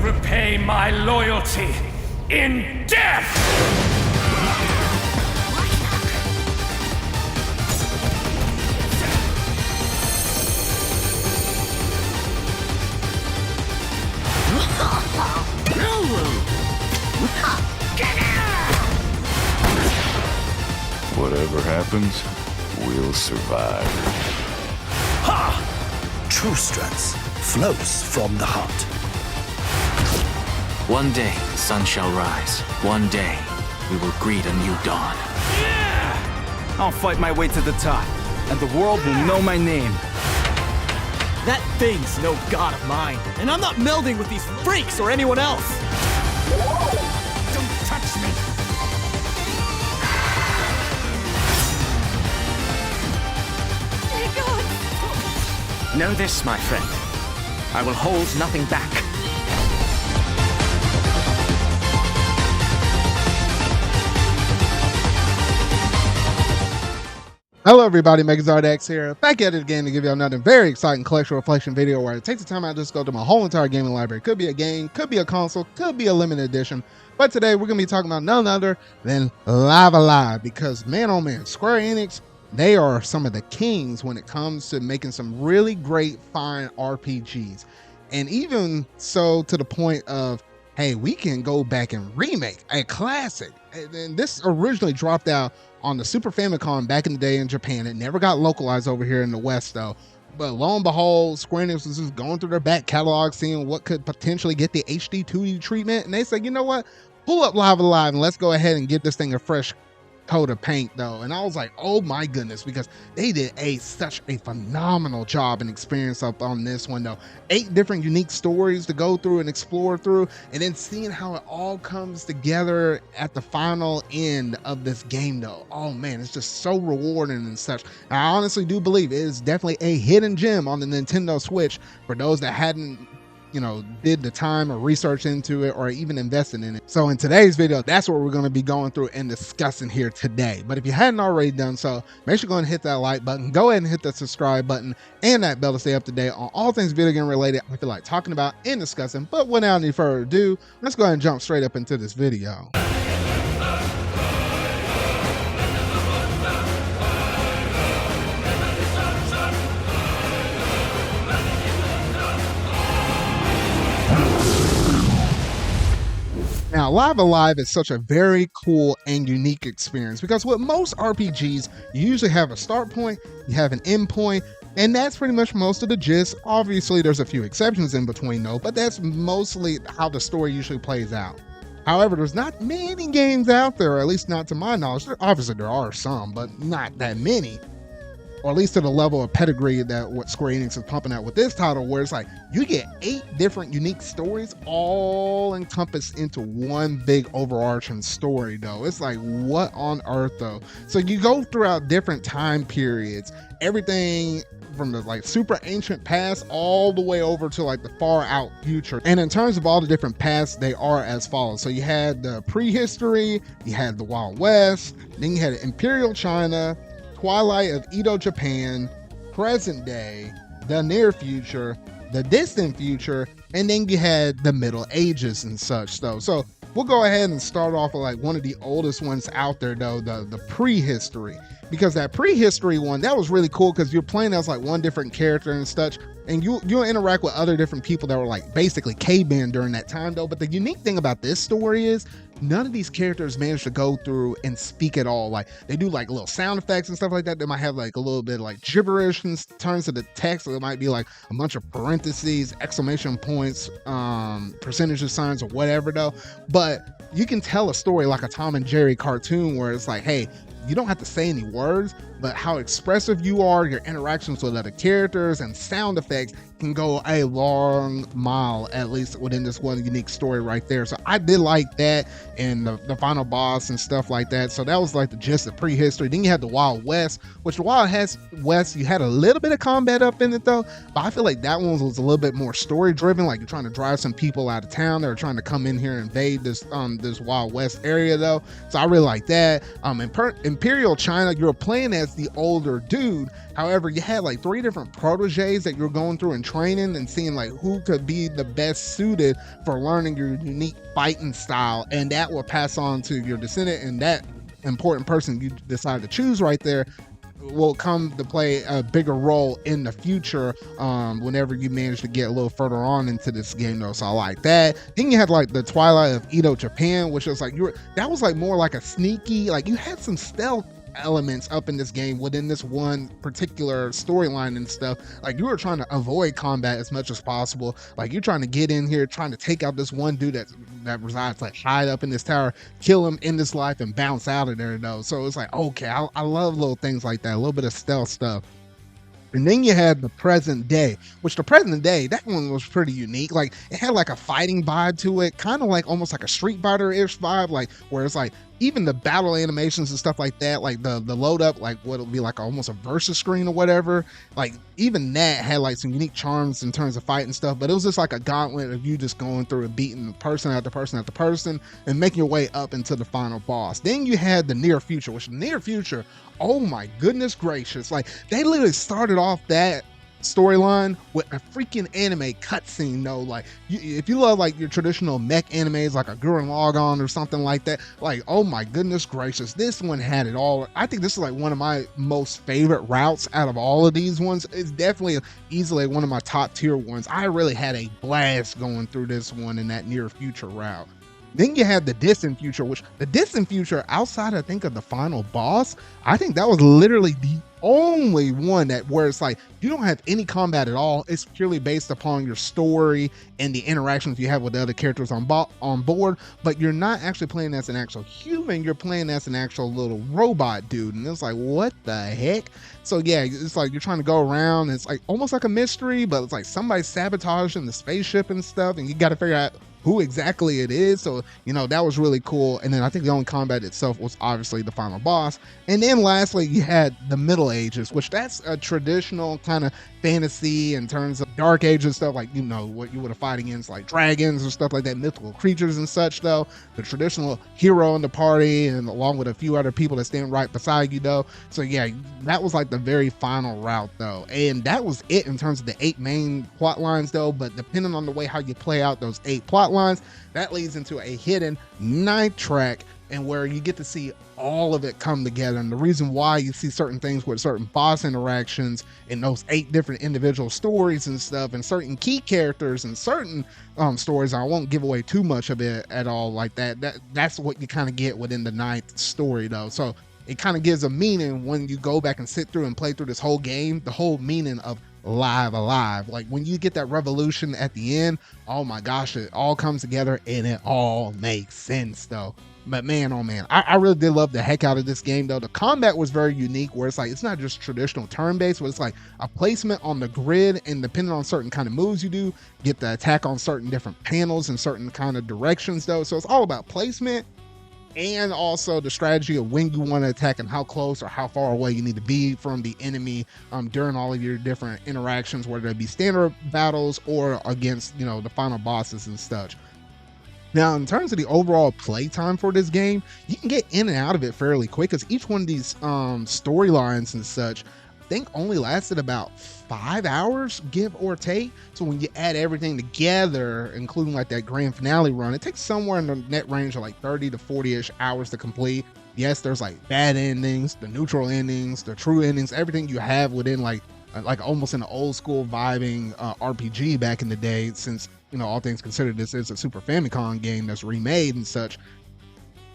repay my loyalty in death! Whatever happens, we'll survive. Ha! True strength flows from the heart. One day the sun shall rise. One day we will greet a new dawn. I'll fight my way to the top, and the world will know my name. That thing's no god of mine, and I'm not melding with these freaks or anyone else! Don't touch me! Know this, my friend. I will hold nothing back. Hello everybody, MegaZardX here, back at it again to give you another very exciting collection reflection video where I take the time out to just go through my whole entire gaming library. Could be a game, could be a console, could be a limited edition. But today we're going to be talking about none other than Live Alive, because man oh man, Square Enix, they are some of the kings when it comes to making some really great, fine RPGs. And even so to the point of, hey, we can go back and remake a classic. And this originally dropped out on the Super Famicom back in the day in Japan. It never got localized over here in the West though. But lo and behold, Square Enix was just going through their back catalog, seeing what could potentially get the HD 2D treatment. And they said, you know what? Pull up Live Alive and let's go ahead and get this thing a fresh coat of paint though. And I was like, oh my goodness, because they did such a phenomenal job and experience up on this one though. 8 different unique stories to go through and explore through, and then seeing how it all comes together at the final end of this game though. Oh man, it's just so rewarding and such. And I honestly do believe it is definitely a hidden gem on the Nintendo Switch for those that hadn't, you know, did the time or research into it or even invested in it. So in today's video, that's what we're going to be going through and discussing here today. But if you hadn't already done so, make sure you go and hit that like button, go ahead and hit that subscribe button and that bell to stay up to date on all things video game related I feel like talking about and discussing. But without any further ado, let's go ahead and jump straight up into this video. Now, Live Alive is such a very cool and unique experience because with most RPGs, you usually have a start point, you have an end point, and that's pretty much most of the gist. Obviously, there's a few exceptions in between though, but that's mostly how the story usually plays out. However, there's not many games out there, or at least not to my knowledge. Obviously, there are some, but not that many. Or at least to the level of pedigree that what Square Enix is pumping out with this title, where it's like you get 8 different unique stories all encompassed into one big overarching story though. It's like, what on earth though? So you go throughout different time periods, everything from the like super ancient past all the way over to like the far out future. And in terms of all the different paths, they are as follows. So you had the prehistory, you had the Wild West, then you had Imperial China, Twilight of Edo Japan, present day, the near future, the distant future, and then you had the Middle Ages and such though. So we'll go ahead and start off with like one of the oldest ones out there though, the prehistory. Because that prehistory one, that was really cool because you're playing as like one different character and such, and you'll interact with other different people that were like basically cavemen during that time though. But the unique thing about this story is none of these characters managed to go through and speak at all. Like they do like little sound effects and stuff like that. They might have like a little bit of like gibberish in terms of the text. Or it might be like a bunch of parentheses, exclamation points, percentage signs or whatever though. But you can tell a story like a Tom and Jerry cartoon where it's like, hey, you don't have to say any words, but how expressive you are, your interactions with other characters and sound effects can go a long mile, at least within this one unique story right there. So I did like that, and the final boss and stuff like that. So that was like the gist of prehistory. Then you had the Wild West, which the Wild West, you had a little bit of combat up in it though, but I feel like that one was a little bit more story driven. Like you're trying to drive some people out of town that are trying to come in here and invade this Wild West area though. So I really like that. Imperial China, you were playing as the older dude. However, you had like 3 different proteges that you're going through and training and seeing like who could be the best suited for learning your unique fighting style, and that will pass on to your descendant, and that important person you decide to choose right there will come to play a bigger role in the future whenever you manage to get a little further on into this game though. So I like that. Then you had like the Twilight of Edo Japan, which was like that was like more like a sneaky, like you had some stealth elements up in this game within this one particular storyline and stuff. Like you were trying to avoid combat as much as possible. Like you're trying to get in here, trying to take out this one dude that resides like hide up in this tower, kill him in this life and bounce out of there though. So it's like, okay, I love little things like that, a little bit of stealth stuff. And then you had the present day, which the present day, that one was pretty unique. Like it had like a fighting vibe to it, kind of like almost like a Street Fighter-ish vibe, like where it's like even the battle animations and stuff like that, like the load up, like what it'll be like almost a versus screen or whatever. Like even that had like some unique charms in terms of fight and stuff, but it was just like a gauntlet of you just going through and beating person after person after person and making your way up into the final boss. Then you had the near future, which the near future, oh my goodness gracious, like they literally started off that storyline with a freaking anime cutscene though. Like if you love like your traditional mech animes like a Gurren Lagann or something like that, like oh my goodness gracious, this one had it all. I think this is like one of my most favorite routes out of all of these ones. It's definitely easily one of my top tier ones. I really had a blast going through this one in that near future route. Then you had the distant future, which the distant future, outside I think of the final boss, I think that was literally the only one that where it's like you don't have any combat at all. It's purely based upon your story and the interactions you have with the other characters on board, but you're not actually playing as an actual human, you're playing as an actual little robot dude. And it's like, what the heck? So yeah, it's like you're trying to go around, it's like almost like a mystery, but it's like somebody sabotaging the spaceship and stuff, and you got to figure out who exactly it is. So you know, that was really cool. And then I think the only combat itself was obviously the final boss. And then lastly you had the Middle Ages, which that's a traditional kind of fantasy in terms of dark ages stuff, like you know what you would have fight against like dragons and stuff like that, mythical creatures and such though. The traditional hero in the party and along with a few other people that stand right beside you though. So yeah, that was like the very final route though, and that was it in terms of the 8 main plot lines though. But depending on the way how you play out those 8 plot lines, that leads into a hidden 9th track, and where you get to see all of it come together. And the reason why you see certain things with certain boss interactions in those 8 different individual stories and stuff, and certain key characters and certain stories, I won't give away too much of it at all like that's what you kind of get within the 9th story though. So it kind of gives a meaning when you go back and sit through and play through this whole game, the whole meaning of live alive. Like when you get that revolution at the end, oh my gosh, it all comes together and it all makes sense though. But man, oh man, I really did love the heck out of this game though. The combat was very unique, where it's like it's not just traditional turn-based, but it's like a placement on the grid, and depending on certain kind of moves you do, get the attack on certain different panels and certain kind of directions though. So it's all about placement and also the strategy of when you want to attack and how close or how far away you need to be from the enemy during all of your different interactions, whether it be standard battles or against, you know, the final bosses and such. Now, in terms of the overall playtime for this game, you can get in and out of it fairly quick, because each one of these storylines and such, I think only lasted about 5 hours, give or take. So when you add everything together, including like that grand finale run, it takes somewhere in the net range of like 30 to 40-ish hours to complete. Yes, there's like bad endings, the neutral endings, the true endings, everything you have within like almost an old school vibing RPG back in the day, since, you know, all things considered, this is a Super Famicom game that's remade and such.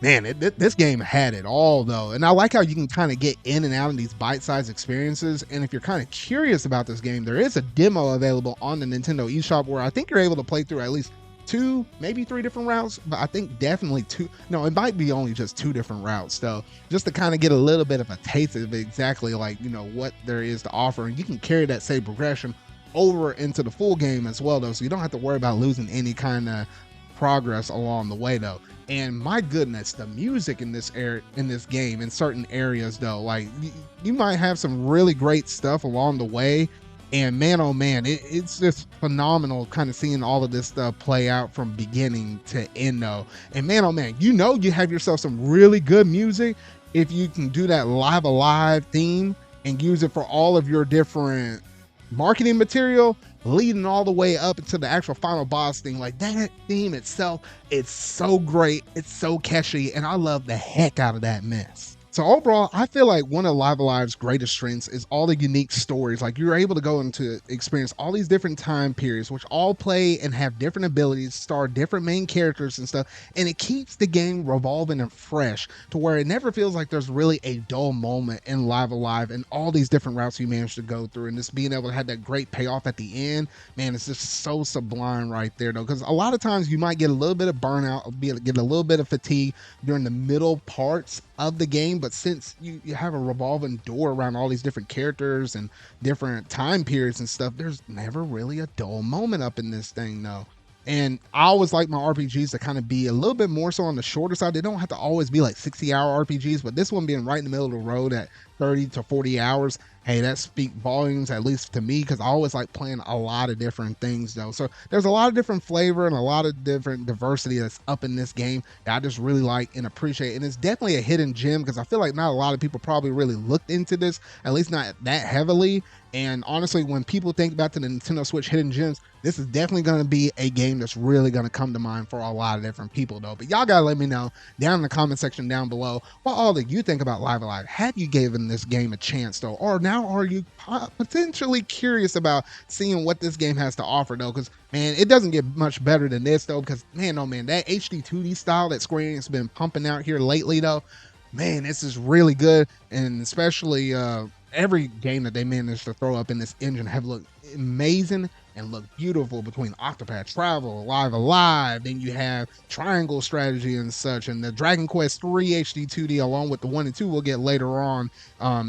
Man, this game had it all though. And I like how you can kind of get in and out of these bite-sized experiences. And if you're kind of curious about this game, there is a demo available on the Nintendo eShop where I think you're able to play through at least 2, maybe 3 different routes, but I think definitely 2. No, it might be only just 2 different routes though, just to kind of get a little bit of a taste of exactly like, you know, what there is to offer. And you can carry that same progression over into the full game as well though, so you don't have to worry about losing any kind of progress along the way though. And my goodness, the music in this game in certain areas though, like you might have some really great stuff along the way, and man oh man, it's just phenomenal kind of seeing all of this stuff play out from beginning to end though. And man oh man, you know, you have yourself some really good music if you can do that live alive theme and use it for all of your different marketing material leading all the way up into the actual final boss thing. Like, that theme itself, it's so great, it's so catchy, and I love the heck out of that mess. So overall, I feel like one of Live Alive's greatest strengths is all the unique stories. Like, you're able to go into experience all these different time periods, which all play and have different abilities, star different main characters and stuff, and it keeps the game revolving and fresh to where it never feels like there's really a dull moment in Live Alive and all these different routes you manage to go through, and just being able to have that great payoff at the end, man, it's just so sublime right there though. Because a lot of times you might get a little bit of burnout, get a little bit of fatigue during the middle parts of the game, but since you have a revolving door around all these different characters and different time periods and stuff, there's never really a dull moment up in this thing though. And I always like my RPGs to kind of be a little bit more so on the shorter side. They don't have to always be like 60-hour RPGs, but this one being right in the middle of the road at 30 to 40 hours, hey, that speaks volumes, at least to me, because I always like playing a lot of different things though. So there's a lot of different flavor and a lot of different diversity that's up in this game that I just really like and appreciate. And it's definitely a hidden gem because I feel like not a lot of people probably really looked into this, at least not that heavily. And honestly, when people think about the Nintendo Switch hidden gems, this is definitely going to be a game that's really going to come to mind for a lot of different people though. But y'all got to let me know down in the comment section down below what all that you think about Live Alive. Have you given this game a chance though? Or now are you potentially curious about seeing what this game has to offer though? Because man, it doesn't get much better than this though, because man, oh man, that HD 2D style that Square Enix has been pumping out here lately though, man, this is really good. And especially every game that they managed to throw up in this engine have looked amazing and look beautiful, between Octopath Travel, Live Alive, then you have Triangle Strategy and such, and the Dragon Quest 3 HD 2D along with the 1 and 2 we'll get later on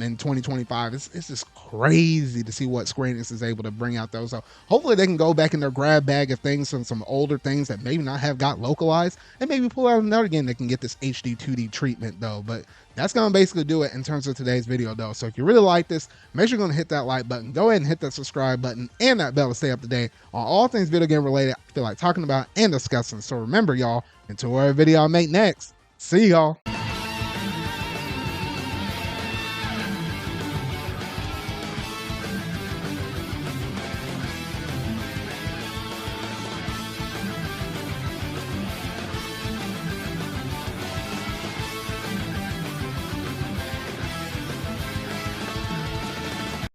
in 2025. It's just crazy to see what Square Enix is able to bring out though. So hopefully they can go back in their grab bag of things from some older things that maybe not have got localized and maybe pull out another game that can get this HD 2D treatment though. But that's going to basically do it in terms of today's video though. So if you really like this, make sure you're going to hit that like button, go ahead and hit that subscribe button and that bell to stay up to date on all things video game related I feel like talking about and discussing. So remember y'all, until our video I make next, see y'all.